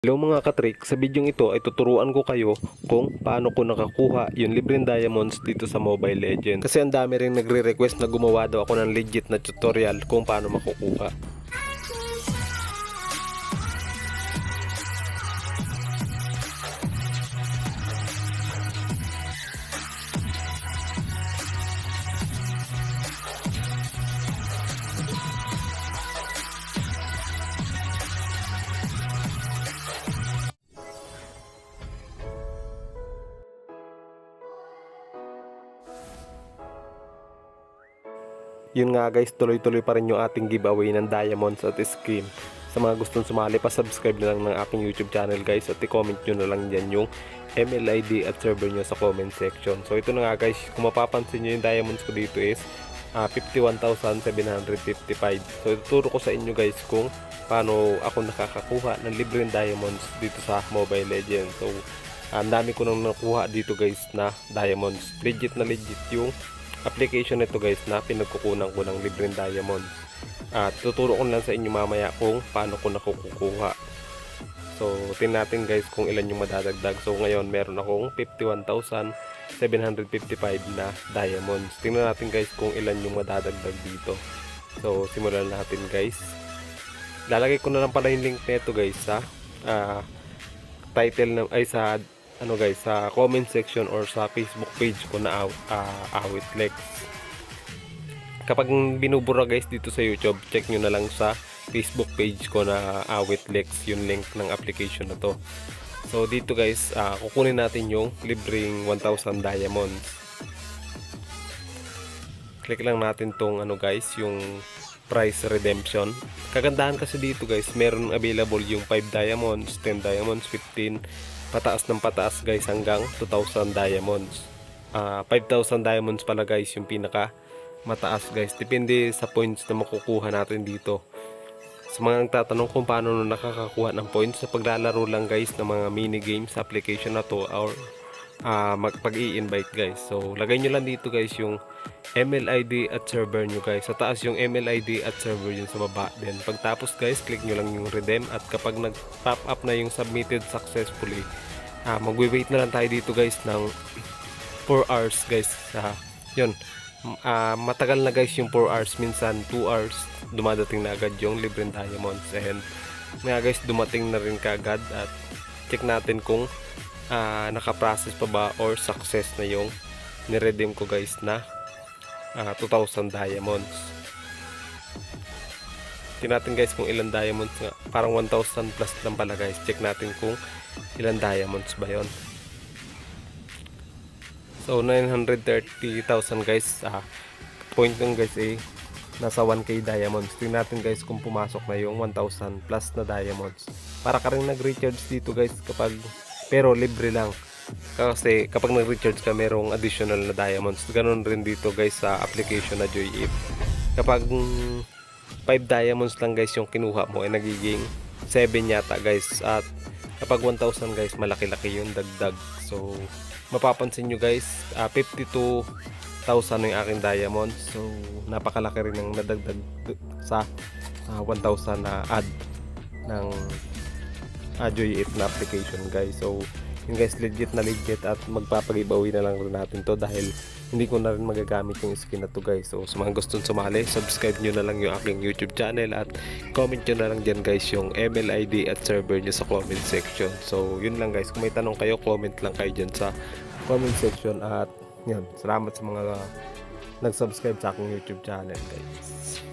Hello mga katrik, sa bidyong ito ay tuturuan ko kayo kung paano ko nakakuha yung libreng diamonds dito sa Mobile Legends. Kasi ang dami rin nagre-request na gumawa daw ako ng legit na tutorial kung paano makukuha. Yun nga guys, tuloy-tuloy pa rin yung ating giveaway ng diamonds at skin. Sa mga gustong sumali, pa-subscribe na lang ng aking YouTube channel guys at i-comment nyo na lang dyan yung ML ID at server nyo sa comment section. So ito na nga guys, kung mapapansin nyo yung diamonds ko dito is 51,755. So ituturo ko sa inyo guys kung paano ako nakakakuha ng libreng diamonds dito sa Mobile Legends. So ang dami ko nang nakuha dito guys na diamonds. Legit na legit yung application nito guys na pinagkukunan ko ng libreng diamond. At tuturo ko lang sa inyo mamaya kung paano ko nakukuha. So tingnan natin guys kung ilan yung madadagdag. So ngayon meron akong 51,755 na diamonds. Tingnan natin guys kung ilan yung madadagdag dito. So simulan natin guys. Lalagay ko na lang pala yung link nito guys sa title ay sa guys, sa comment section or sa Facebook page ko na Awitlex. Kapag binubura guys dito sa YouTube, check nyo na lang sa Facebook page ko na Awitlex yung link ng application na to. So dito guys, kukunin natin yung libreng 1,000 diamonds. Click lang natin tong guys, yung price redemption. Kagandahan kasi dito guys, meron available yung 5 diamonds, 10 diamonds, 15 pataas ng pataas guys hanggang 2,000 diamonds. 5,000 diamonds pala guys yung pinaka mataas guys. Depende sa points na makukuha natin dito. Sa mga nagtatanong kung paano nakakakuha ng points, sa paglalaro lang guys ng mga mini games sa application na to or magpag-i-invite guys. So lagay nyo lang dito guys yung ML ID at server nyo guys. Sa taas yung ML ID at server yun sa baba. Then pagtapos guys, click nyo lang yung redeem. At kapag nag-pop up na yung submitted successfully, magwi-wait na lang tayo dito guys ng 4 hours guys. Yun, matagal na guys yung 4 hours. Minsan 2 hours dumadating na agad yung libreng diamonds. And nga guys, dumating na rin kaagad. At check natin kung naka-process pa ba or success na yung niredeem ko guys na 2,000 diamonds. Tingnan natin guys kung ilan diamonds nga. Parang 1,000 plus lang pala guys. Check natin kung ilan diamonds ba yon. So 930,000 guys. Point ng guys nasa 1k diamonds. Tingnan natin guys kung pumasok na yung 1,000 plus na diamonds. Para ka rin nag-recharge dito guys kapag, pero libre lang. Kasi kapag nag-recharge ka, merong additional na diamonds. Ganon rin dito guys sa application na Joyip. Kapag 5 diamonds lang guys yung kinuha mo, ay nagiging 7 yata guys. At kapag 1,000 guys, malaki-laki yung dagdag. So mapapansin nyo guys, 52,000 yung aking diamonds. So napakalaki rin ng nadagdag sa 1,000 na add ng Joyip na application guys. So yun guys, legit na legit at magpapag-giveaway na lang rin natin to dahil hindi ko na rin magagamit yung skin na to guys. So sa mga gustong sumali, subscribe nyo na lang yung aking YouTube channel at comment nyo na lang dyan guys yung ML ID at server nyo sa comment section. So yun lang guys, kung may tanong kayo, comment lang kayo dyan sa comment section. At yun, salamat sa mga nag-subscribe sa aking YouTube channel guys.